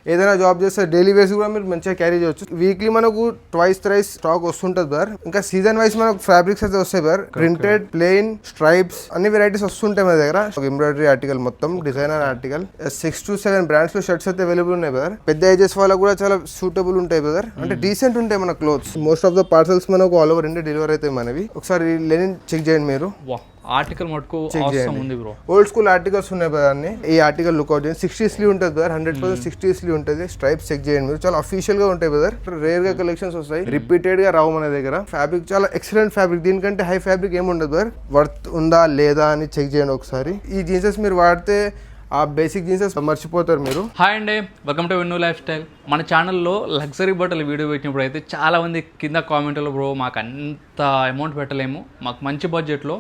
ఏదైనా జాబ్ చేస్తే డైలీ వేస్ కూడా మీరు మంచిగా క్యారీ చేయొచ్చు. వీక్లీ మనకు థ్రైస్ స్టాక్ వస్తుంటది బ్రదర్. ఇంకా సీజన్ వైస్ మనకు ఫ్యాబ్రిక్స్ అయితే వస్తాయి బ్రదర్. ప్రింటెడ్, ప్లెయిన్, స్ట్రైప్స్ అన్ని వెరైటీస్ వస్తుంటాయి మన దగ్గర. ఎంబ్రాయిడరీ ఆర్టికల్ మొత్తం డిజైనర్ ఆర్టికల్ 6 to 7 బ్రాండ్స్ లో షర్ట్స్ అయితే అవైలబుల్ ఉన్నాయి బ్రదర్. పెద్ద ఏజెస్ వాళ్ళకు కూడా చాలా సూటబుల్ ఉంటాయి బ్రదర్. అంటే డీసెంట్ ఉంటాయి మన clothes. Most of the parcels మనకు ఆల్ ఓవర్ ఇండియా డెలివరీ అవుతాయి మనవి. ఒకసారి లెనిన్ చెక్ చేయండి మీరు. ఆర్టికల్ మటుకు అవసరం ఉంది బ్రో. ఓల్డ్ స్కూల్ ఆర్టికల్స్ ఉన్నాయి బ్రదర్ అన్ని. ఈ ఆర్టికల్ లుక్అవుట్ చేయండి. 60 స్లీవ్ ఉంటుంది బ్రదర్. 100% 60 స్లీవ్ ఉంటుంది. స్ట్రైప్స్ చెక్ చేయండి మీరు. చాలా అఫీషియల్ గా ఉంటాయి బ్రదర్. రేర్ గా కలెక్షన్స్ వస్తాయి. రిపీటెడ్ గా రావు మన దగ్గర. ఫ్యాబ్రిక్ చాలా ఎక్సలెంట్ ఫ్యాబ్రిక్. దీనికంటే హై ఫ్యాబ్రిక్ ఏమి ఉండదు బ్రదర్. వర్త్ ఉందా లేదా అని చెక్ చేయండి ఒకసారి. ఈ జీన్సెస్ మీరు వాడితే ఆ బేసిక్ జీన్సెస్ మర్చిపోతారు మీరు. హాయ్ అండి, welcome to venue life style. మన ఛానల్లో లగ్జరీ బట్టల వీడియో పెట్టినప్పుడు అయితే చాలామంది కింద కామెంట్లో బ్రో మాకు అంత అమౌంట్ పెట్టలేము, మాకు మంచి బడ్జెట్లో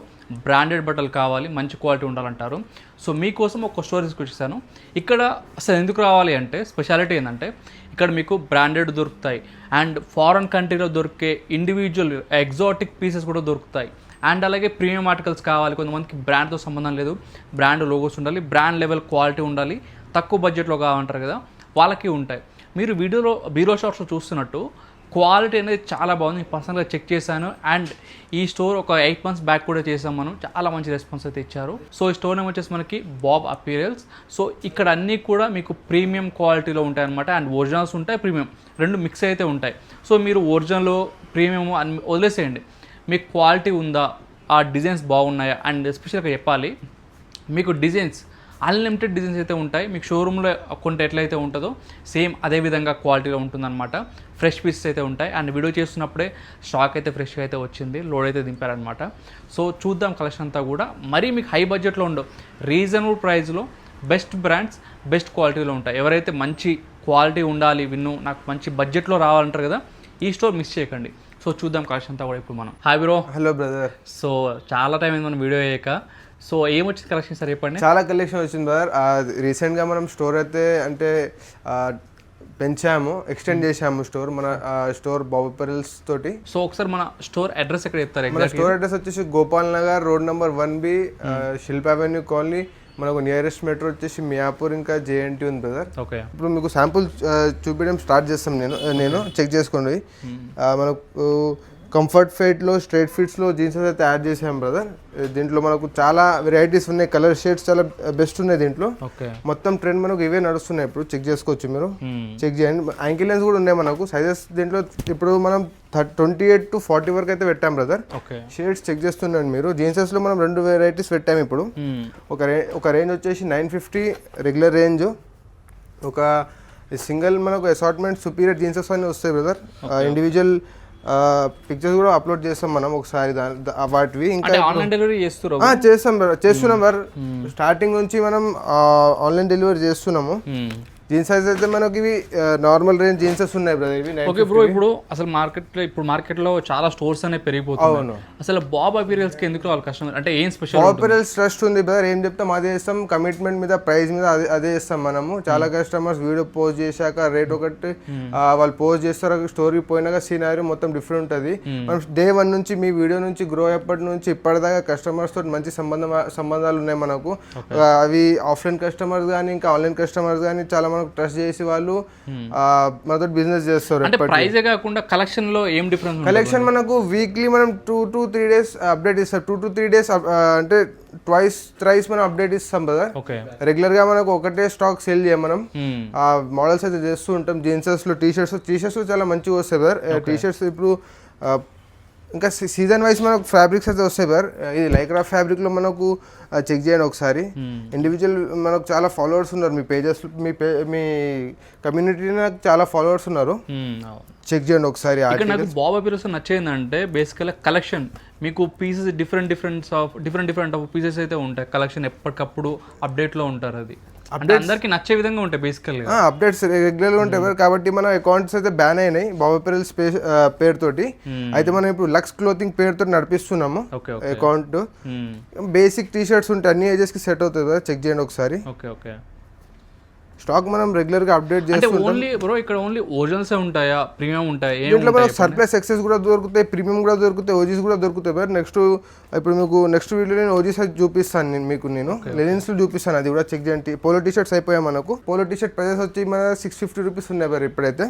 బ్రాండెడ్ బట్టలు కావాలి, మంచి క్వాలిటీ ఉండాలంటారు. సో మీకోసం ఒక స్టోరీ తీసుకొచ్చేసాను. ఇక్కడ అసలు ఎందుకు రావాలి అంటే స్పెషాలిటీ ఏంటంటే ఇక్కడ మీకు బ్రాండెడ్ దొరుకుతాయి అండ్ ఫారెన్ కంట్రీలో దొరికే ఇండివిజువల్ ఎగ్జాటిక్ పీసెస్ కూడా దొరుకుతాయి. అండ్ అలాగే ప్రీమియం ఆర్టికల్స్ కావాలి, కొంతమందికి బ్రాండ్తో సంబంధం లేదు, బ్రాండ్ లోగోస్ ఉండాలి, బ్రాండ్ లెవెల్ క్వాలిటీ ఉండాలి, తక్కువ బడ్జెట్లో కావాలంటారు కదా, వాళ్ళకి ఉంటాయి. మీరు వీడియోలో బీరో షాప్స్లో చూస్తున్నట్టు క్వాలిటీ అనేది చాలా బాగుంది. పర్సనల్గా చెక్ చేశాను. అండ్ ఈ స్టోర్ ఒక 8 months బ్యాక్ కూడా చేసాం మనం. చాలా మంచి రెస్పాన్స్ అయితే ఇచ్చారు. సో ఈ స్టోర్ నేమ్ వచ్చేసి మనకి బాబ్ అపీరియల్స్. సో ఇక్కడ అన్నీ కూడా మీకు ప్రీమియం క్వాలిటీలో ఉంటాయి అనమాట. అండ్ ఒరిజినల్స్ ఉంటాయి, ప్రీమియం రెండు మిక్స్ అయితే ఉంటాయి. సో మీరు ఒరిజినల్ ప్రీమియం అని వదిలేసేయండి. మీకు క్వాలిటీ ఉందా, ఆ డిజైన్స్ బాగున్నాయా, అండ్ ఎస్పెషల్గా చెప్పాలి మీకు డిజైన్స్ అన్లిమిటెడ్ డిజైన్స్ అయితే ఉంటాయి. మీకు షోరూంలో కొంటే ఎట్లయితే ఉంటుందో సేమ్ అదే విధంగా క్వాలిటీలో ఉంటుందన్నమాట. ఫ్రెష్ పీసెస్ అయితే ఉంటాయి. అండ్ వీడియో చేస్తున్నప్పుడే స్టాక్ అయితే ఫ్రెష్గా అయితే వచ్చింది, లోడ్ అయితే దింపారనమాట. సో చూద్దాం కలెక్షన్ అంతా కూడా. మరీ మీకు హై బడ్జెట్లో ఉండవు, రీజనబుల్ ప్రైస్లో బెస్ట్ బ్రాండ్స్ బెస్ట్ క్వాలిటీలో ఉంటాయి. ఎవరైతే మంచి క్వాలిటీ ఉండాలి, నాకు మంచి బడ్జెట్లో రావాలంటారు కదా, ఈ స్టోర్ మిస్ చేయకండి. సో చూద్దాం కలెక్షన్ అంతా కూడా ఇప్పుడు మనం. Hi bro. Hello brother. So చాలా టైం అయింది మనం వీడియో అయ్యాక. సో ఏమొచ్చింది కలెక్షన్ సార్ చెప్పండి. చాలా కలెక్షన్ వచ్చింది బ్రదర్. రీసెంట్గా మనం స్టోర్ అయితే అంటే పెంచాము, ఎక్స్టెండ్ చేసాము స్టోర్. మన స్టోర్ బాబ్ అపీరియల్స్ తోటి. సో ఒకసారి మన స్టోర్ అడ్రస్ ఎక్కడ చెప్తారు? మన స్టోర్ అడ్రస్ వచ్చేసి Gopal Nagar road number 1B, శిల్ప అవెన్యూ కాలనీ. మనకు నియరెస్ట్ మెట్రో వచ్చేసి మియాపూర్ ఇంకా JNT ఉంది బ్రదర్. ఓకే, ఇప్పుడు మీకు శాంపుల్ చూపించడం స్టార్ట్ చేస్తాం. నేను చెక్ చేసుకోండి. మనకు కంఫర్ట్ ఫిట్లో, స్ట్రైట్ ఫిట్స్లో జీన్సెస్ అయితే యాడ్ చేసాం బ్రదర్. దీంట్లో మనకు చాలా వెరైటీస్ ఉన్నాయి, కలర్ షేడ్స్ చాలా బెస్ట్ ఉన్నాయి దీంట్లో. మొత్తం ట్రెండ్ మనకు ఇవే నడుస్తున్నాయి. ఇప్పుడు చెక్ చేసుకోవచ్చు మీరు, చెక్ చేయండి. యాంకిల్ లెన్స్ కూడా ఉన్నాయి మనకు. సైజెస్ దీంట్లో ఇప్పుడు మనం 28 to 40 వరకు అయితే పెట్టాం బ్రదర్. షేడ్స్ చెక్ చేస్తున్నాండి మీరు. జీన్సెస్ లో మనం 2 వెరైటీస్ పెట్టాము ఇప్పుడు. ఒక రేంజ్ వచ్చేసి 950 రెగ్యులర్ రేంజ్, ఒక సింగిల్ మనకు అసార్ట్మెంట్ సుపీరియర్ జీన్సెస్ అన్నీ వస్తాయి బ్రదర్. ఇండివిజువల్ పిక్చర్స్ కూడా అప్లోడ్ చేస్తాం మనం ఒకసారి వాటివి. ఇంకా ఆన్లైన్ డెలివరీ చేస్తున్నాం బ్రదర్. స్టార్టింగ్ నుంచి మనం ఆన్లైన్ డెలివరీ చేస్తున్నాము. జీన్స్ సైజ్ అయితే మనకి ఇవి నార్మల్ రేంజ్ జీన్సెస్ ఉన్నాయి బ్రదర్. ఇవి ఓకే బ్రో. ఇప్పుడు అసలు మార్కెట్లో చాలా స్టోర్స్ అనేవి పెరిగిపోతున్నాయి. అసలు బాబ్ అపీరియల్స్ కి ఎందుకు వాళ్ళ కస్టమర్ అంటే ఏం స్పెషల్? బాబ్ అపీరియల్స్ ట్రస్ట్ ఉంది బ్రదర్. ఏం చెప్తాం అదే చేస్తాం. కమిట్మెంట్ మీద, ప్రైస్ మీద అదే చేస్తాం మనము. చాలా కస్టమర్స్ వీడియో పోస్ట్ చేశాక రేట్ ఒకటి వాళ్ళు పోస్ట్ చేస్తారు, స్టోరీ పోయినాక సీనారీ మొత్తం డిఫరెంట్ ఉంటుంది. మనం డే 1 నుంచి మీ వీడియో నుంచి గ్రో అయ్యేప్పటి నుంచి ఇప్పటిదాకా కస్టమర్స్ తోటి మంచి సంబంధాలు ఉన్నాయి మనకు. అవి ఆఫ్లైన్ కస్టమర్స్ కానీ ఇంకా ఆన్లైన్ కస్టమర్స్ కానీ చాలా ట్రస్ట్ చేసి వాళ్ళు మనతో బిజినెస్ చేస్తారు. కలెక్షన్ లో ఏం డిఫరెన్స్? కలెక్షన్ మనకు వీక్లీ మనం 2 to 3 days అప్డేట్ ఇస్తాం. 2 to 3 days అంటే థ్రైస్ మనం అప్డేట్ ఇస్తాం కదా. రెగ్యులర్ గా మనకు ఒకటే స్టాక్ సేల్ చేయం మనం. మోడల్స్ అయితే చేస్తూ ఉంటాం. జీన్సెస్ లో టీషర్ట్స్ చాలా మంచిగా వస్తాయి బ్రదర్. టీషర్ట్స్ ఇప్పుడు ఇంకా సీజన్ వైజ్ మనకు ఫ్యాబ్రిక్స్ అయితే వస్తాయి బ్రదర్. ఇది లైక్రా ఫ్యాబ్రిక్ లో మనకు చెక్ చేయండి ఒకసారి. ఇండివిజువల్ మనకు చాలా ఫాలోవర్స్ ఉన్నారు మీ పేజెస్, మీ కమ్యూనిటీ నాకు చాలా ఫాలోవర్స్ ఉన్నారు. చెక్ చేయండి ఒకసారి. నాకు బాబ్ అపీరియల్స్ నచ్చేందంటే బేసికల్గా కలెక్షన్ మీకు పీసెస్ డిఫరెంట్ ఆఫ్ పీసెస్ అయితే ఉంటాయి. కలెక్షన్ ఎప్పటికప్పుడు అప్డేట్లో ఉంటారు. అది అందరికి నచ్చే విధంగా ఉంటాయి. బేసికల్గా అప్డేట్స్ రెగ్యులర్ గా ఉంటాయి కాబట్టి మన అకౌంట్స్ అయితే బ్యాన్ అయినాయి బాబ్ అపీరియల్స్ పేరుతోటి. అయితే మనం ఇప్పుడు లక్స్ క్లోతింగ్ పేరుతో నడిపిస్తున్నాము అకౌంట్. బేసిక్ టీ షర్ట్స్ ఉంటాయి, అన్ని ఏజెస్ కి సెట్ అవుతుంది కదా. చెక్ చేయండి ఒకసారి. స్టాక్ మనం రెగ్యులర్గా అప్డేట్ అంటే చేస్తుంటాం. ఓన్లీ బ్రో ఇక్కడ ఓన్లీ ఒరిజినల్సే ఉంటాయా, ప్రీమియం ఉంటాయా, దీంట్లో మనకు సర్ప్లస్ ఎక్సెస్ కూడా దొరుకుతాయి, ప్రీమియం కూడా దొరుకుతాయి, ఓజీస్ కూడా దొరుకుతాయి బ్రదర్. ఇప్పుడు మీకు నెక్స్ట్ వీడియో నేను ఓజీస్ అది చూపిస్తాను నేను లెనిన్స్ చూపిస్తాను, అది కూడా చెక్ చేయండి. పోలో టీ షర్ట్స్ అయిపోయాయి మనకు. పోలో టీ షర్ట్ ప్రైజెస్ వచ్చి మన 650 రూపీస్ ఉన్నాయి బ్రదర్ ఇప్పుడైతే.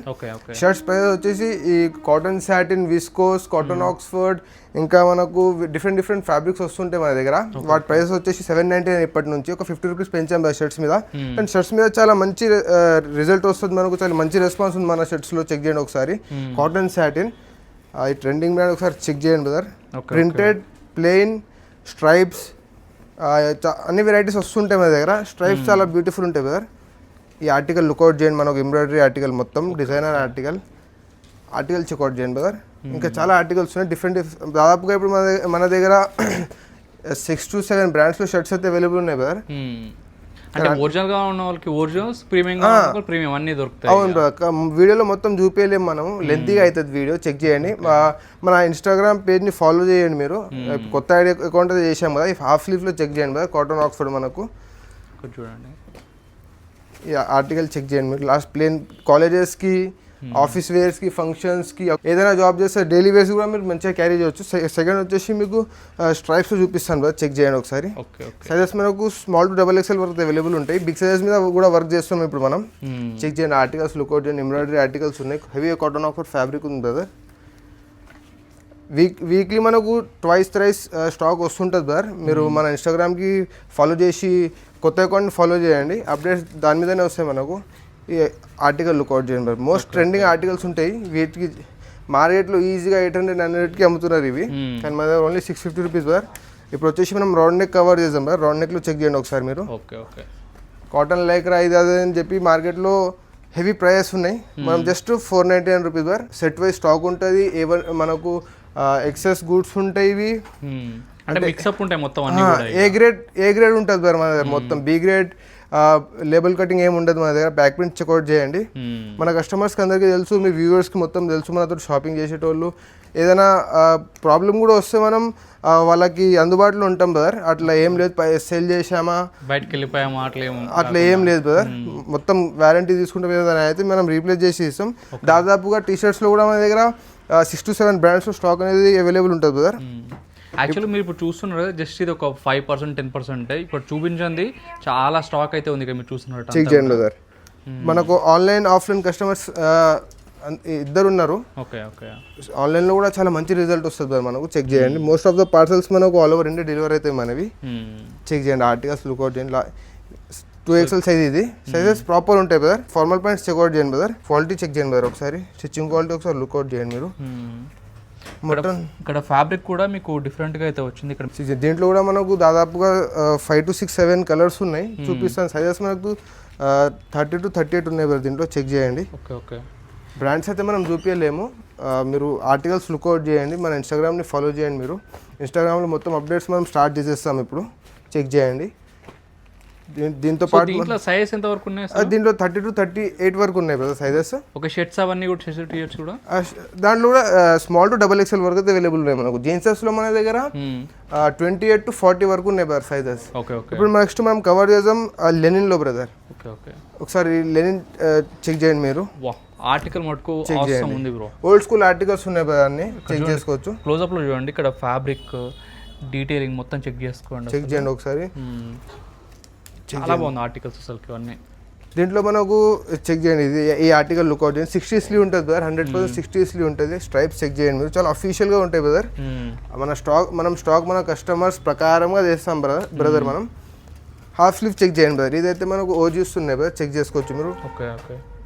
షర్ట్స్ ప్రైజెస్ వచ్చేసి ఈ cotton satin, viscose, cotton Oxford, ఇంకా మనకు డిఫరెంట్ ఫ్యాబ్రిక్స్ వస్తుంటాయి మన దగ్గర. వాటి ప్రైసెస్ వచ్చేసి 799 ఇప్పటి నుంచి ఒక 50 రూపీస్ పెంచాం షర్ట్స్ మీద. అండ్ షర్ట్స్ మీద చాలా మంచి రిజల్ట్ వస్తుంది మనకు, చాలా మంచి రెస్పాన్స్ ఉంది మన షర్ట్స్లో. చెక్ చేయండి ఒకసారి. కాటన్ సాటిన్ ఈ ట్రెండింగ్ బ్రాండ్ ఒకసారి చెక్ చేయండి బ్రదర్. ప్రింటెడ్, ప్లెయిన్, స్ట్రైప్స్ అన్ని వెరైటీస్ వస్తుంటాయి మన దగ్గర. స్ట్రైప్స్ చాలా బ్యూటిఫుల్ ఉంటాయి బ్రదర్. ఈ ఆర్టికల్ లుక్అవుట్ చేయండి, మనకు ఎంబ్రాయిడరీ ఆర్టికల్, మొత్తం డిజైనర్ ఆర్టికల్ చెక్అవుట్ చేయండి బ్రదర్. ఇంకా చాలా ఆర్టికల్స్ ఉన్నాయి డిఫరెంట్. దాదాపుగా ఇప్పుడు మన దగ్గర 6 to 7 బ్రాండ్స్లో షర్ట్స్ అయితే అవైలబుల్ ఉన్నాయి బ్రదర్. అంటే ఒరిజినల్ గా ఉన్న వాళ్ళకి ఒరిజినల్స్, ప్రీమియం గా ఉన్న వాళ్ళకి ప్రీమియం అన్ని దొరుకుతాయి. అవును బ్రదర్, వీడియోలో మొత్తం చూపించలేము మనం, లెంతీగా అవుతుంది వీడియో. చెక్ చేయండి. మన ఇన్స్టాగ్రామ్ పేజ్ని ఫాలో చేయండి మీరు. కొత్త ఐడి అకౌంట్ అయితే చేసాం కదా, ఈ హాఫ్ స్లీవ్లో చెక్ చేయండి బ్రదర్. కాటన్ ఆక్స్ఫర్డ్ మనకు చూడండి. ఈ ఆర్టికల్ చెక్ చేయండి మీరు. లాస్ట్ ప్లేన్ కాలేజెస్కి, ఆఫీస్ వేర్స్కి, ఫంక్షన్స్కి, ఏదైనా జాబ్ చేస్తే డైలీ వేర్స్ కూడా మీరు మంచిగా క్యారీ చేయవచ్చు. సెకండ్ వచ్చేసి మీకు స్ట్రైప్స్ చూపిస్తాను బ్రదర్, చెక్ చేయండి ఒకసారి. సైజెస్ మనకు స్మాల్ టు XXL వరకు అవైలబుల్ ఉంటాయి. బిగ్ సైజెస్ మీద కూడా వర్క్ చేస్తున్నాం ఇప్పుడు మనం. చెక్ చేయండి ఆర్టికల్స్, లుక్అవుట్ చేయండి. ఎంబ్రాయిడరీ ఆర్టికల్స్ ఉన్నాయి, హెవీ కాటన్ ఆఫర్ ఫ్యాబ్రిక్ ఉంది బ్రదర్. వీక్లీ మనకు ట్రైస్ స్టాక్ వస్తుంటుంది బ్రదర్. మీరు మన ఇన్స్టాగ్రామ్కి ఫాలో చేసి కొత్త అకౌంట్ని ఫాలో చేయండి, అప్డేట్స్ దాని మీదనే వస్తాయి మనకు. ఈ ఆర్టికల్ లుక్అవుట్ చేయండి బ్రదర్. మోస్ట్ ట్రెండింగ్ ఆర్టికల్స్ ఉంటాయి. వీటికి మార్కెట్లో ఈజీగా 800-900కి అమ్ముతున్నారు ఇవి, కానీ మన దగ్గర ఓన్లీ 650 రూపీస్ బ్రదర్. ఇప్పుడు వచ్చేసి మనం రౌండ్ నెక్ కవర్ చేద్దాం బ్రదర్. రౌండ్ నెక్లో చెక్ చేయండి ఒకసారి మీరు. కాటన్ లైక్రా ఇది అదే అని చెప్పి మార్కెట్లో హెవీ ప్రైజెస్ ఉన్నాయి. మనం just 499 rupees brother. Set wise stock ఉంటుంది. మనకు ఎక్సెస్ గూడ్స్ ఉంటాయి ఇవి. అంటే మిక్సప్ ఉంటాయి మొత్తం అన్ని కూడా. ఏ గ్రేడ్ ఉంటుంది బ్రదర్ మన దగ్గర. మొత్తం బి గ్రేడ్, లేబుల్ కటింగ్ ఏమి ఉండదు మన దగ్గర. బ్యాక్ ప్రింట్ చెక్అవుట్ చేయండి. మన కస్టమర్స్కి అందరికీ తెలుసు, మీ వ్యూవర్స్కి మొత్తం తెలుసు, మనతో షాపింగ్ చేసేటోళ్ళు. ఏదైనా ప్రాబ్లం కూడా వస్తే మనం వాళ్ళకి అందుబాటులో ఉంటాం బ్రదర్. అట్లా ఏం లేదు, సేల్ చేసామా బయటకు వెళ్ళిపోయామా అట్లా ఏం లేదు బ్రదర్. మొత్తం వారంటీ తీసుకుంటే ఏదైనా అయితే మనం రీప్లేస్ చేసి ఇస్తాం. దాదాపుగా టీ షర్ట్స్లో కూడా మన దగ్గర 6 to 7 బ్రాండ్స్లో స్టాక్ అనేది అవైలబుల్ ఉంటుంది బ్రదర్. యాక్చువల్లీ మీరు ఇప్పుడు చూస్తున్నారు కదా, జస్ట్ ఇది ఒక 5%, 10% ఇప్పుడు చూపించింది. చాలా స్టాక్ అయితే ఉంది ఇక్కడ మీరు చూస్తున్నారు. చెక్ చేయండి బ్రదర్. మనకు ఆన్లైన్, ఆఫ్లైన్ కస్టమర్స్ ఇద్దరు ఉన్నారు. ఆన్లైన్లో కూడా చాలా మంచి రిజల్ట్ వస్తుంది బ్రదర్ మనకు. చెక్ చేయండి. మోస్ట్ ఆఫ్ ద పార్సల్స్ మనకు ఆల్ ఓవర్ ఇండియా డెలివరీ అవుతాయి మనవి. చెక్ చేయండి ఆర్టికల్స్, లుక్అవుట్ చేయండి. 2XL సైజ్ ఇది. సైజెస్ ప్రాపర్ ఉంటాయి బ్రదర్. ఫార్మల్ ప్యాంట్స్ చెక్అవుట్ చేయండి బ్రదర్. క్వాలిటీ చెక్ చేయండి బ్రదర్ ఒకసారి. స్టిచ్చింగ్ క్వాలిటీ ఒకసారి లుక్అవుట్ చేయండి మీరు. మొత్తం ఇక్కడ ఫ్యాబ్రిక్ కూడా మీకు డిఫరెంట్గా అయితే వచ్చింది ఇక్కడ. దీంట్లో కూడా మనకు దాదాపుగా 5 to 6, 7 కలర్స్ ఉన్నాయి. చూపిస్తాను. సైజెస్ మనకు 30 to 38 ఉన్నాయి బ్రదర్. దీంట్లో చెక్ చేయండి. బ్రాండ్స్ అయితే మనం చూపించలేము. మీరు ఆర్టికల్స్ లుక్అవుట్ చేయండి. మన ఇన్స్టాగ్రామ్ని ఫాలో చేయండి మీరు. ఇన్స్టాగ్రామ్లో మొత్తం అప్డేట్స్ మనం స్టార్ట్ చేసేస్తాం ఇప్పుడు. చెక్ చేయండి. దీంతో పాటు దీంట్లో సైజెస్ ఎంత వరకు ఉన్నాయి? దీంట్లో 30 to 38 వరకు ఉన్నాయి బ్రదర్ సైజెస్. ఒక షర్ట్స్ అవన్నీ కూడా టీ-షర్ట్స్ కూడా దాంట్లో కూడా స్మాల్ టు XXL వరకు అయితే అవైలబుల్ ఉన్నాయి మనకు. జీన్సెస్లో మన దగ్గర 28 to 40 వరకు ఉన్నాయి బ్రదర్ సైజెస్. ఇప్పుడు నెక్స్ట్ మనం కవర్ చేద్దాం లెనిన్లో బ్రదర్. ఒకసారి లెనిన్ చెక్ చేయండి మీరు. ఆర్టికల్ మటుకు అవసరం ఉంది బ్రో. ఓల్డ్ స్కూల్ ఆర్టికల్స్ ఉన్నాయి బ్రదర్, అన్ని చెక్ చేసుకోవచ్చు. క్లోజ్అప్ లో చూడండి. ఇక్కడ ఫ్యాబ్రిక్ డీటెయిలింగ్ మొత్తం చెక్ చేసుకోండి. చెక్ చేయండి ఒకసారి. చాలా బాగుంది ఆర్టికల్స్ అసలు ఇవన్నీ. దీంట్లో మనకు చెక్ చేయండి. ఇది ఈ ఆర్టికల్ లుక్అవుట్ చేయండి. 60 స్లీవ్ ఉంటుంది బ్రదర్. 100% 60 స్లీవ్ ఉంటుంది. స్ట్రైప్స్ చెక్ చేయండి మీరు. చాలా అఫీషియల్గా ఉంటాయి బ్రదర్. మనం స్టాక్ మన కస్టమర్స్ ప్రకారంగా చేస్తాం బ్రదర్. మనం హాఫ్ స్లీవ్ చెక్ చేయండి బ్రదర్. ఇదైతే మనకు ఓజీస్ ఉన్నాయి బ్రదర్, చెక్ చేసుకోవచ్చు మీరు.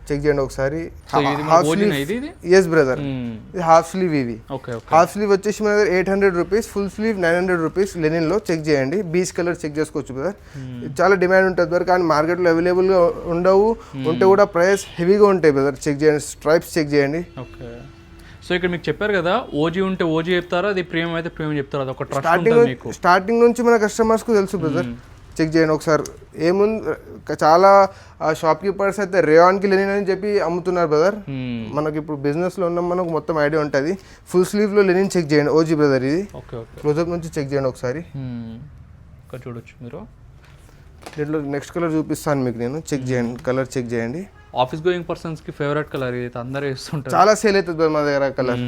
చెక్ చేయండి ఒకసారి. ఎస్ బ్రదర్, ఇది హాఫ్ స్లీవ్. ఇవి హాఫ్ స్లీవ్ వచ్చేసి మన దగ్గర 800 రూపీస్, ఫుల్ స్లీవ్ 900 రూపీస్ లెనిన్లో. చెక్ చేయండి. బీచ్ కలర్ చెక్ చేసుకోవచ్చు బ్రదర్. చాలా డిమాండ్ ఉంటుంది బ్రదర్, కానీ మార్కెట్లో అవైలబుల్గా ఉండవు. ఉంటే కూడా ప్రైస్ హెవీగా ఉంటాయి బ్రదర్. చెక్ చేయండి. స్ట్రైప్స్ చెక్ చేయండి. సో ఇక్కడ మీకు చెప్పారు కదా, ఓజీ ఉంటే ఓజీ చెప్తారా, అది ప్రీమియం అయితే ప్రీమియం చెప్తారా, అది ఒక స్టార్టింగ్ నుంచి మన కస్టమర్స్కు తెలుసు బ్రదర్. చెక్ చేయండి ఒకసారి. ఏముంది, చాలా షాప్ కీపర్స్ అయితే రేయాన్కి లెనిన్ అని చెప్పి అమ్ముతున్నారు బ్రదర్. మనకి ఇప్పుడు బిజినెస్లో ఉన్నాం, మనకు మొత్తం ఐడియా ఉంటుంది. ఫుల్ స్లీవ్లో లెనిన్ చెక్ చేయండి. ఓజీ బ్రదర్ ఇది. క్లోజప్ నుంచి చెక్ చేయండి ఒకసారి. చూడొచ్చు మీరు. దీంట్లో నెక్స్ట్ కలర్ చూపిస్తాను మీకు నేను, చెక్ చేయండి, కలర్ చెక్ చేయండి. ఆఫీస్ గోయింగ్ పర్సన్స్కి ఫేవరెట్ కలర్ ఇది, అందరూ వేస్తుంటారు. చాలా సేల్ అవుతుంది బ్రదర్ మా దగ్గర కలర్.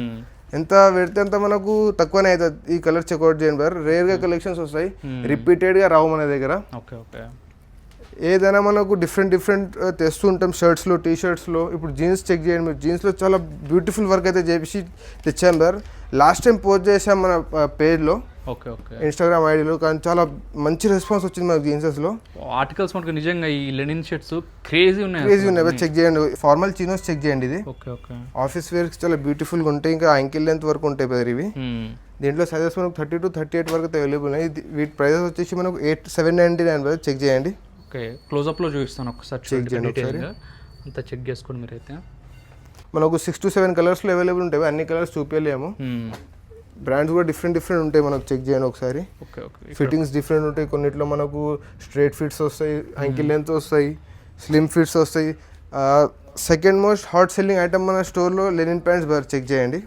ఎంత పెడితే అంత మనకు తక్కువనే అవుతుంది. ఈ కలర్ చెక్అవుట్ చేయండి బ్రదర్, రేర్గా కలెక్షన్స్ వస్తాయి, రిపీటెడ్గా రావు మన దగ్గర. Okay okay. ఏదైనా మనకు డిఫరెంట్ తెస్తూ ఉంటాం, షర్ట్స్లో, టీ షర్ట్స్లో. ఇప్పుడు జీన్స్ చెక్ చేయండి మీరు, జీన్స్లో చాలా బ్యూటిఫుల్ వర్క్ అయితే చేసి తెచ్చాం బ్రదర్. లాస్ట్ టైం పోస్ట్ చేసాం మన పేజ్లో, ఓకే ఓకే, ఇన్స్టాగ్రామ్ ఐడిలో, కానీ చాలా మంచి రెస్పాన్స్ వచ్చింది మనకు జీన్సెస్లో. ఆర్టికల్స్ మనకు నిజంగా ఈ లెనిన్ షర్ట్స్ క్రేజీ ఉన్నాయి. చెక్ చేయండి, ఫార్మల్ చినోస్ చెక్ చేయండి. ఇది ఓకే ఓకే, ఆఫీస్ వేర్స్ చాలా బ్యూటిఫుల్గా ఉంటాయి, ఇంకా యాంకిల్ లెంత్ వరకు ఉంటాయి బ్రదర్ ఇవి. దీంట్లో సైజెస్ మనకు 30 to 38 వరకు అయితే అవైలబుల్ ఉన్నాయి. వీటి ప్రైజెస్ వచ్చేసి మనకు 799 బ్రదర్. చెక్ చేయండి. ఓకే, క్లోజప్లో చూపిస్తాను ఒకసారి, చెక్ చేయండి ఒకసారి అంతా చెక్ చేసుకోండి మీరైతే. మనకు 6 to 7 కలర్స్లో అవైలబుల్ ఉంటాయి, అన్ని కలర్స్ చూపించలేము. బ్రాండ్స్ కూడా డిఫరెంట్ ఉంటాయి, మనకు చెక్ చేయండి ఒకసారి. ఓకే ఓకే, ఫిట్టింగ్స్ డిఫరెంట్ ఉంటాయి. కొన్నిట్లో మనకు స్ట్రైట్ ఫిట్స్ వస్తాయి, యాంకిల్ లెంత్ వస్తాయి, స్లిమ్ ఫిట్స్ వస్తాయి. Second most hot selling item మన స్టోర్లో లెనిన్ ప్యాంట్స్ బార్. చెక్ చేయండి,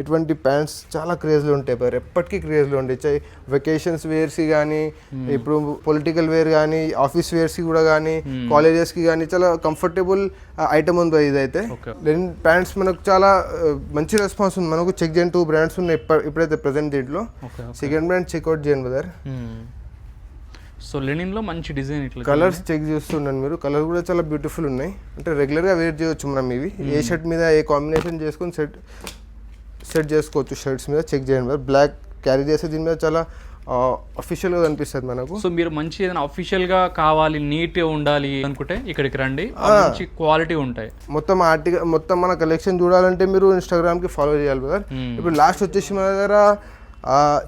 ఇటువంటి ప్యాంట్స్ చాలా క్రేజ్లో ఉంటాయి బార్, ఎప్పటికీ క్రేజ్లో ఉంటాయి. వెకేషన్స్ వేర్స్కి కానీ, ఇప్పుడు పొలిటికల్ వేర్ కానీ, ఆఫీస్ వేర్స్కి కూడా కానీ, కాలేజెస్కి కానీ చాలా కంఫర్టబుల్ ఐటమ్ ఉంది ఇదైతే. లెనిన్ ప్యాంట్స్ మనకు చాలా మంచి రెస్పాన్స్ ఉంది. మనకు చెక్ చేయండి, 2 బ్రాండ్స్ ఉన్నాయి ఇప్పుడైతే ప్రెసెంట్ దీంట్లో. సెకండ్ బ్రాండ్ చెక్అవుట్ చేయండి బ్రదర్. సో లెనిన్లో మంచి డిజైన్, ఇట్లా కలర్స్ చెక్ చేస్తున్నాను మీరు, కలర్ కూడా చాలా బ్యూటిఫుల్ ఉన్నాయి. అంటే రెగ్యులర్గా వేర్ చేయొచ్చు మనం ఇవి. ఏ షర్ట్ మీద ఏ కాంబినేషన్ చేసుకొని సెట్ చేసుకోవచ్చు షర్ట్స్ మీద. చెక్ చేయండి మరి, బ్లాక్ క్యారీ చేస్తే దీని మీద చాలా అఫీషియల్గా కనిపిస్తుంది మనకు. సో మీరు మంచి ఏదైనా అఫీషియల్గా కావాలి, నీట్గా ఉండాలి అనుకుంటే ఇక్కడికి రండి, మంచి క్వాలిటీ ఉంటాయి. మొత్తం మన కలెక్షన్ చూడాలంటే మీరు ఇన్స్టాగ్రామ్కి ఫాలో చేయాలి బ్రదర్. ఇప్పుడు లాస్ట్ వచ్చేసి మన దగ్గర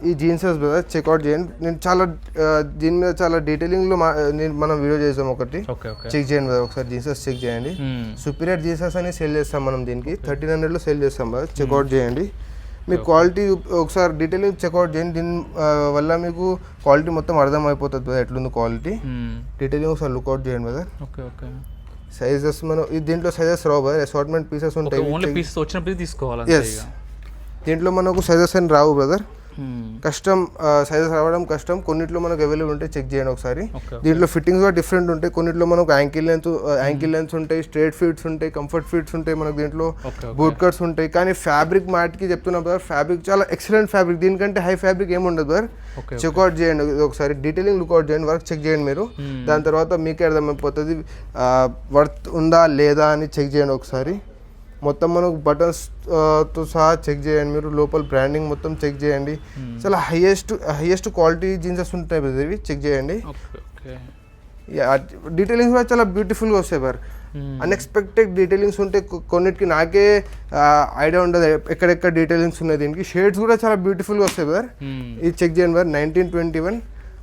ఈ జీన్సెస్ బ్రదర్, చెక్అవుట్ చేయండి. నేను చాలా దీని మీద చాలా డీటెయిలింగ్లో మనం వీడియో చేసాం ఒకటి. చెక్ చేయండి బ్రదర్ ఒకసారి, జీన్సెస్ చెక్ చేయండి. సుపీరియర్ జీన్సెస్ అని సేల్ చేస్తాం మనం, దీనికి 1300లో సేల్ చేస్తాం బ్రదర్. చెక్అవుట్ చేయండి, మీకు క్వాలిటీ ఒకసారి డీటెయిలింగ్ చెక్అవుట్ చేయండి. దీని వల్ల మీకు క్వాలిటీ మొత్తం అర్థం అయిపోతుంది బ్రదర్, ఎట్లుంది క్వాలిటీ. డీటెయిలింగ్ ఒకసారి లుక్అవుట్ చేయండి బ్రదర్. Okay okay. సైజెస్ మనం దీంట్లో సైజెస్ రావు బ్రదర్, అసార్ట్మెంట్ పీసెస్ ఉంటాయి. దీంట్లో మనకు సైజెస్ అని రావు బ్రదర్, కస్టమ్ సైజెస్ రావడం కష్టం. కొన్నిట్లో మనకు అవైలబుల్ ఉంటాయి, చెక్ చేయండి ఒకసారి. దీంట్లో ఫిట్టింగ్స్ కూడా డిఫరెంట్ ఉంటాయి. కొన్నిట్లో మనకు యాంకిల్ లెంత్ ఉంటాయి, స్ట్రైట్ ఫిట్స్ ఉంటాయి, కంఫర్ట్ ఫిట్స్ ఉంటాయి, మనకు దీంట్లో బూట్ కట్స్ ఉంటాయి. కానీ ఫ్యాబ్రిక్ మాటికి చెప్తున్నా బ్రదర్, ఫ్యాబ్రిక్ చాలా ఎక్సలెంట్ ఫ్యాబ్రిక్, దీనికంటే హై ఫ్యాబ్రిక్ ఏమి ఉండదు బ్రదర్. చెక్అవుట్ చేయండి ఒకసారి, డీటెయిలింగ్ లుక్అవుట్ చేయండి, వర్క్ చెక్ చేయండి మీరు. దాని తర్వాత మీకే అర్థమైపోతుంది వర్త్ ఉందా లేదా అని చెక్ చేయండి ఒకసారి. మొత్తం మనకు బటన్స్తో సహా చెక్ చేయండి మీరు, లోపల బ్రాండింగ్ మొత్తం చెక్ చేయండి. చాలా హైయెస్ట్ క్వాలిటీ జీన్సెస్ ఉంటాయి ఇవి, చెక్ చేయండి. డీటెయిలింగ్స్ కూడా చాలా బ్యూటిఫుల్గా వస్తాయి బార్, అన్ఎక్స్పెక్టెడ్ డీటెయిలింగ్స్ ఉంటాయి. కొన్నిటికి నాకే ఐడియా ఉండదు ఎక్కడెక్కడ డీటెయిలింగ్స్ ఉన్నాయి. దీనికి షేడ్స్ కూడా చాలా బ్యూటిఫుల్గా వస్తాయి బార్. ఇది చెక్ చేయండి బార్, 1921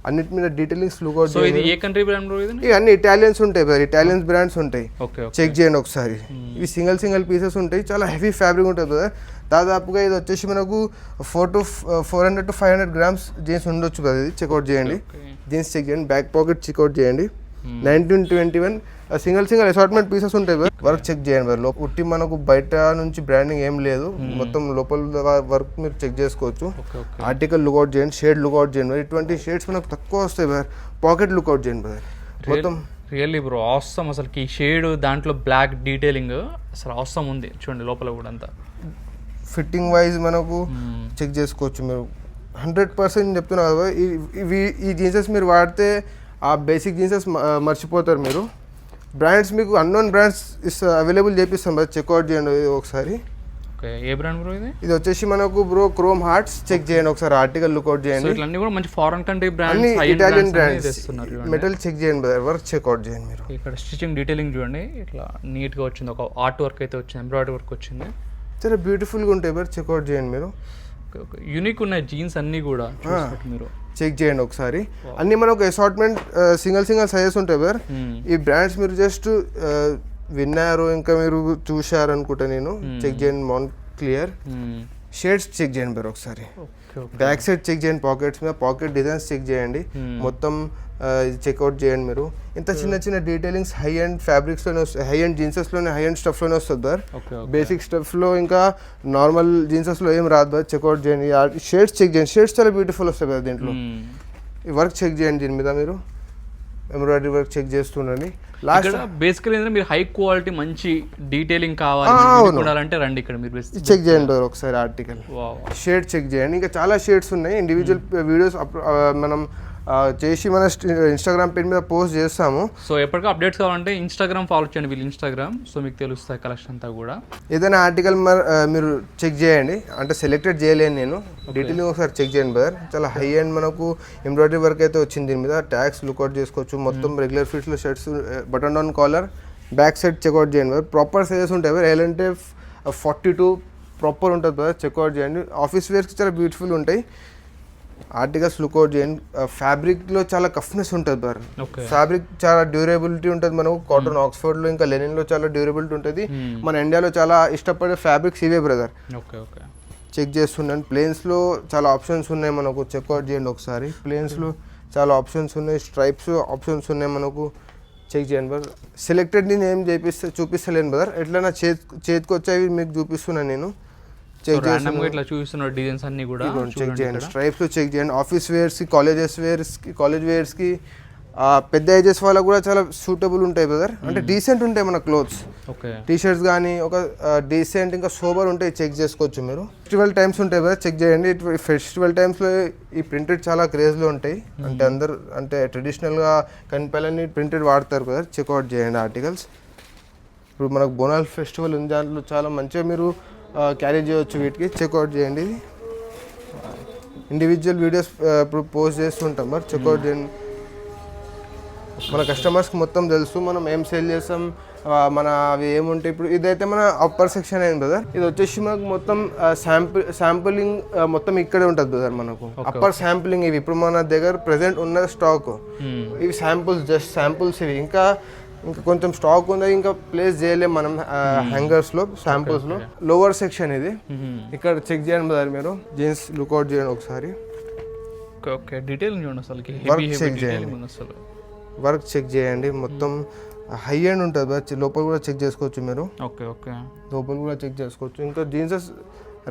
అన్నిటి మీద డీటెయిలింగ్స్ లుక్అవుట్ చేయండి. ఇది ఏ కంట్రీ బ్రాండ్? ఇవి అన్ని ఇటాలియన్స్ ఉంటాయి బ్రదర్, ఇటాలియన్స్ బ్రాండ్స్ ఉంటాయి. చెక్ చేయండి ఒకసారి. ఇవి సింగిల్ పీసెస్ ఉంటాయి, చాలా హెవీ ఫ్యాబ్రిక్ ఉంటుంది బ్రదర్. దాదాపుగా ఇది వచ్చేసి మనకు 400 to 500 grams జీన్స్ ఉండొచ్చు బ్రదర్. ఇది చెక్అవుట్ చేయండి, జీన్స్ చెక్ చేయండి. బ్యాక్ పాకెట్ చెక్అవుట్ చేయండి. 1921 సింగిల్ అసార్ట్మెంట్ పీసెస్ ఉంటాయి బ్రదర్. వర్క్ చెక్ చేయండి బ్రదర్. ఉట్టి మనకు బయట నుంచి బ్రాండింగ్ ఏం లేదు, మొత్తం లోపల వర్క్ మీరు చెక్ చేసుకోవచ్చు. ఆర్టికల్ లుక్అవుట్ చేయండి, షేడ్ లుక్అవుట్ చేయండి. ఇటువంటి షేడ్స్ మనకు తక్కువ వస్తాయి బ్రదర్. పాకెట్ లుక్అవుట్ చేయండి బ్రదర్. మొత్తం రియల్లీ బ్రో ఆసమ్. అసలు ఈ షేడ్ దాంట్లో బ్లాక్ డీటెయిలింగ్ అసలు ఆసమ్ ఉంది, చూడండి లోపల కూడా అంతా. ఫిట్టింగ్ వైజ్ మనకు చెక్ చేసుకోవచ్చు మీరు. 100% చెప్తున్నా కదా, ఈ జీన్సెస్ మీరు వాడితే ఆ బేసిక్ జీన్సెస్ మర్చిపోతారు మీరు. బ్రాండ్స్ మీకు అన్నోన్ బ్రాండ్స్ అవైలబుల్ చేపిస్తాం బ్రో, చెక్అవుట్ చేయండి ఒకసారి. ఏ బ్రాండ్ బ్రో ఇది? ఇది వచ్చేసి మనకు బ్రో క్రోమ్ హార్ట్స్. చెక్ చేయండి ఒకసారి, ఆర్టికల్ లుక్అవుట్ చేయండి. ఇట్లా కూడా మంచి ఫారెన్ కంట్రీ బ్రాండ్స్, అన్ని ఇటాలియన్ బ్రాండ్స్. మెటల్ చెక్ చేయండి బ్రదర్, వర్క్ చెక్అవుట్ చేయండి మీరు. ఇక్కడ స్టిచింగ్ డీటెయిలింగ్ చూడండి, ఇట్లా నీట్గా వచ్చింది. ఒక ఆర్ట్ వర్క్ అయితే వచ్చింది, ఎంబ్రాయిడరీ వర్క్ వచ్చింది, చాలా బ్యూటిఫుల్గా ఉంటాయి బ్రదర్. చెక్అవుట్ చేయండి మీరు. యూనిక్ ఉన్నాయి జీన్స్ అన్నీ కూడా, మీరు చెక్ చేయండి ఒకసారి. అన్ని మనకు అసార్ట్మెంట్ సింగిల్ సైజెస్ ఉంటాయి బ్రదర్. ఈ బ్రాండ్స్ మీరు జస్ట్ విన్నారు, ఇంకా మీరు చూశారు అనుకుంటా నేను. చెక్ చేయండి, మౌంట్ క్లియర్. షేడ్స్ చెక్ చేయండి బ్రదర్ ఒకసారి. బ్యాక్ సైడ్ చెక్ చేయండి, పాకెట్స్ మీద పాకెట్ డిజైన్స్ చెక్ చేయండి. మొత్తం చెక్అవుట్ చేయండి మీరు. ఇంత చిన్న డీటెయిలింగ్స్ హై అండ్ ఫ్యాబ్రిక్స్లోనే వస్తాయి, హై అండ్ జీన్సెస్లోనే, హై అండ్ స్టఫ్లోనే వస్తుంది సార్. బేసిక్ స్టఫ్లో ఇంకా నార్మల్ జీన్సెస్లో ఏం రాదు సార్. చెక్అవుట్ చేయండి, షేడ్స్ చెక్ చేయండి. షేడ్స్ చాలా బ్యూటిఫుల్ వస్తాయి కదా దీంట్లో. ఈ వర్క్ చెక్ చేయండి దీని మీద మీరు. ఎంబ్రాయిడరీ వర్క్ చెక్ చేస్తుండండి. లాస్ట్ ఇక్కడ బేసికలీ ఏంటంటే మీరు హై క్వాలిటీ మంచి డీటెయిలింగ్ కావాలి ఉండాలంటే రండి ఇక్కడ మీరు చెక్ చేయండి బ్రదర్ ఒకసారి ఆర్టికల్ షేడ్ చెక్ చేయండి. ఇంకా చాలా షేడ్స్ ఉన్నాయి. ఇండివిజువల్ వీడియోస్ మనం చేసి మన ఇన్స్టాగ్రామ్ పేజ్ మీద పోస్ట్ చేస్తాము. సో ఎప్పటికీ అప్డేట్స్ కావాలంటే ఇన్స్టాగ్రామ్ ఫాలో చేయండి వీళ్ళు ఇన్స్టాగ్రామ్. సో మీకు తెలుస్తాయి కలెక్షన్ అంతా కూడా. ఏదైనా ఆర్టికల్ మీరు చెక్ చేయండి, అంటే సెలెక్టెడ్ చేయలేను నేను, డీటెయిలింగ్ ఒకసారి చెక్ చేయండి బ్రదర్. చాలా హై అండ్ మనకు ఎంబ్రాయిడరీ వర్క్ అయితే వచ్చింది దీని మీద. ట్యాగ్స్ లుక్అవుట్ చేసుకోవచ్చు. మొత్తం రెగ్యులర్ ఫిట్స్లో shirts, button down collar, back side check out చేయండి బ్రదర్. ప్రాపర్ సైజెస్ ఉంటాయి బ్రదర్. L అంటే 42 ప్రాపర్ ఉంటుంది బ్రదర్. చెక్అవుట్ చేయండి. ఆఫీస్ వేర్స్కి చాలా బ్యూటిఫుల్ ఉంటాయి. ఆర్టికల్స్ లుక్అవుట్ చేయండి. ఫ్యాబ్రిక్లో చాలా కఫ్నెస్ ఉంటుంది బ్రదర్. ఫ్యాబ్రిక్ చాలా డ్యూరబిలిటీ ఉంటుంది మనకు. కాటన్, ఆక్స్ఫర్డ్లో ఇంకా లెనిన్లో చాలా డ్యూరబిలిటీ ఉంటుంది. మన ఇండియాలో చాలా ఇష్టపడే ఫ్యాబ్రిక్స్ ఇవే బ్రదర్. చెక్ చేస్తున్నాను. ప్లేన్స్లో చాలా ఆప్షన్స్ ఉన్నాయి మనకు. చెక్అవుట్ చేయండి ఒకసారి. ప్లేన్స్లో చాలా ఆప్షన్స్ ఉన్నాయి. స్ట్రైప్స్ ఆప్షన్స్ ఉన్నాయి మనకు. చెక్ చేయండి బ్రదర్. సెలెక్టెడ్ నేను ఏం చూపిస్తలేను బ్రదర్. ఎట్లా చేతికి వచ్చేవి మీకు చూపిస్తున్నాను నేను. చెక్ చేయండి. ఇట్లా చూస్తున్నారు డిజైన్స్ అన్ని కూడా చెక్ చేయండి. స్ట్రైప్స్ చెక్ చేయండి. ఆఫీస్ వేర్స్కి, కాలేజ్ వేర్స్కి, పెద్ద ఏజెస్ వాళ్ళకు కూడా చాలా సూటబుల్ ఉంటాయి బ్రదర్. అంటే డీసెంట్ ఉంటాయి మన క్లోత్స్. టీషర్ట్స్ కానీ ఒక డీసెంట్ ఇంకా సోబర్ ఉంటాయి. చెక్ చేసుకోవచ్చు మీరు. ఫెస్టివల్ టైమ్స్ ఉంటాయి బ్రదర్. చెక్ చేయండి. ఫెస్టివల్ టైమ్స్లో ఈ ప్రింటెడ్ చాలా క్రేజ్లో ఉంటాయి. అంటే అందరు అంటే ట్రెడిషనల్గా కనిపాలని ప్రింటెడ్ వాడతారు బ్రదర్. చెక్అవుట్ చేయండి ఆర్టికల్స్. ఇప్పుడు మనకు బోనాల్ ఫెస్టివల్ ఉంది. దాంట్లో చాలా మంచిగా మీరు క్యారీ చేయవచ్చు. వీటికి చెక్అవుట్ చేయండి. ఇండివిజువల్ వీడియోస్ ఇప్పుడు పోస్ట్ చేస్తుంటాం మరి. చెక్అవుట్ చేయండి. మన కస్టమర్స్కి మొత్తం తెలుసు మనం ఏం సేల్ చేస్తాం, మన అవి ఏముంటాయి. ఇప్పుడు ఇదైతే మన అప్పర్ సెక్షన్ అయింది బ్రదర్. ఇది వచ్చేసి మనకు మొత్తం శాంపులింగ్ మొత్తం ఇక్కడే ఉంటుంది బ్రదర్ మనకు. అప్పర్ శాంపులింగ్ ఇవి ఇప్పుడు మన దగ్గర ప్రెసెంట్ ఉన్న స్టాక్. ఇవి శాంపుల్స్, జస్ట్ శాంపుల్స్ ఇవి. ఇంకా కొంచెం స్టాక్ ఉంది, ఇంకా ప్లేస్ చేయలేము మనం హ్యాంగర్స్లో, శాంపుల్స్లో. లోవర్ సెక్షన్ ఇది. ఇక్కడ చెక్ చేయండి బ్రదర్ మీరు. జీన్స్ లుక్అవుట్ చేయండి ఒకసారి. వర్క్ చెక్ చేయండి. వర్క్ చెక్ చేయండి. మొత్తం హై అండ్ ఉంటుంది బ్రదర్. లోపల కూడా చెక్ చేసుకోవచ్చు మీరు. లోపల కూడా చెక్ చేసుకోవచ్చు. ఇంకా జీన్సెస్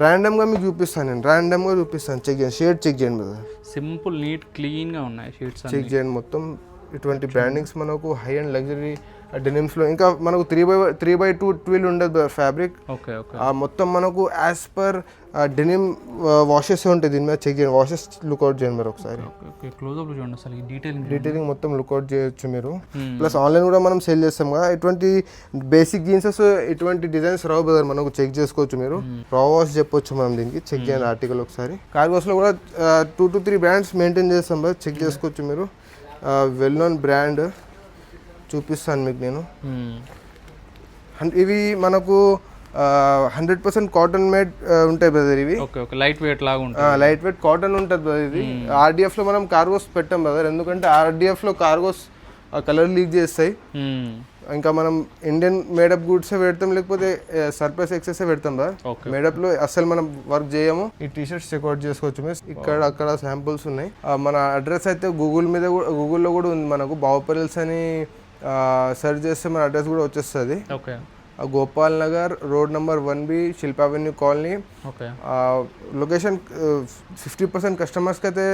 ర్యాండమ్గా మీకు చూపిస్తాను నేను. ర్యాండమ్గా చూపిస్తాను. చెక్ చేయండి. షేడ్ చెక్ చేయండి బ్రదర్. సింపుల్, నీట్, క్లీన్గా ఉన్నాయి షేడ్స్. చెక్ చేయండి మొత్తం. ఇటువంటి బ్రాండింగ్స్ మనకు హై అండ్ లగ్జరీ డెనిమ్స్లో. ఇంకా మనకు 3x2 ట్విల్ ఉండదు ఫ్యాబ్రిక్. మొత్తం మనకు యాజ్ పర్ డెనిమ్ వాషెస్ ఉంటాయి దీని మీద. చెక్ చేయండి. వాషెస్ లుక్అవుట్ చేయండి మీరు ఒకసారి. డీటెయిలింగ్ మొత్తం లుక్అవుట్ చేయొచ్చు మీరు. ప్లస్ ఆన్లైన్ కూడా మనం సేల్ చేస్తాం కదా. ఇటువంటి బేసిక్ జీన్సెస్, ఇటువంటి డిజైన్స్ రావు బ్రదర్ మనకు. చెక్ చేసుకోవచ్చు మీరు. రా వాష్ చెప్పొచ్చు మనం దీనికి. చెక్ చేయండి ఆర్టికల్ ఒకసారి. కార్గోస్లో కూడా 2 to 3 బ్రాండ్స్ మెయింటైన్ చేస్తాం బ్రదర్. చెక్ చేసుకోవచ్చు మీరు. వెల్ నోన్ బ్రాండ్ చూపిస్తాను మీకు నేను. ఇవి మనకు 100% కాటన్ మేడ్ ఉంటాయి బ్రదర్. ఇవి లైట్ వెయిట్ లాగా ఉంటాయి. లైట్ వెయిట్ కాటన్ ఉంటుంది బ్రదర్. ఇది ఆర్డిఎఫ్లో మనం కార్గోస్ పెట్టాం బ్రదర్. ఎందుకంటే ఆర్డిఎఫ్లో కార్గోస్ కలర్ లీక్ చేస్తాయి. ఇంకా మనం ఇండియన్ మేడప్ గూడ్స్ పెడతాం, లేకపోతే సర్ప్లస్ ఎక్సెస్ పెడతాం బ్రదర్. మేడప్లో అసలు మనం వర్క్ చేయము. ఈ టీషర్ట్స్ చెక్అవుట్ చేసుకోవచ్చు మీరు. ఇక్కడ అక్కడ శాంపుల్స్ ఉన్నాయి. మన అడ్రస్ అయితే గూగుల్లో కూడా ఉంది మనకు. బావపల్స్ అని సెర్చ్ చేస్తే మన అడ్రస్ కూడా వచ్చేస్తుంది. Gopal Nagar road number 1B, Shilpa avenue colony. Location 50% కస్టమర్స్కి అయితే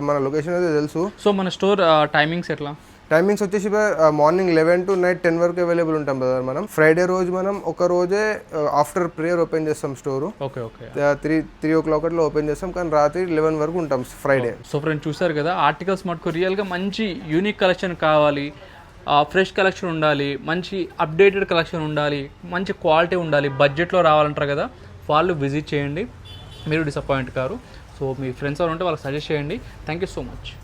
మన లొకేషన్ అయితే తెలుసు. సో మన స్టోర్ టైమింగ్స్ ఎట్లా? టైమింగ్స్ వచ్చేసి మార్నింగ్ 11 to నైట్ 10 వరకు అవైలబుల్ ఉంటాం బ్రదర్. మనం ఫ్రైడే రోజు మనం ఒక రోజే ఆఫ్టర్ ప్రేయర్ ఓపెన్ చేస్తాం స్టోరు. 3 o'clock అట్లా ఓపెన్ చేస్తాం, కానీ రాత్రి 11 వరకు ఉంటాం ఫ్రైడే. సో ఫ్రెండ్స్ చూసారు కదా, ఆర్టికల్స్ మటుకు రియల్గా మంచి యూనిక్ కలెక్షన్ కావాలి, ఫ్రెష్ కలెక్షన్ ఉండాలి, మంచి అప్డేటెడ్ కలెక్షన్ ఉండాలి, మంచి క్వాలిటీ ఉండాలి, బడ్జెట్లో రావాలంటారు కదా, వాళ్ళు విజిట్ చేయండి, మీరు డిసప్పాయింట్ కారు. సో మీ ఫ్రెండ్స్ ఎవరు ఉంటే వాళ్ళకి సజెస్ట్ చేయండి. Thank you so much.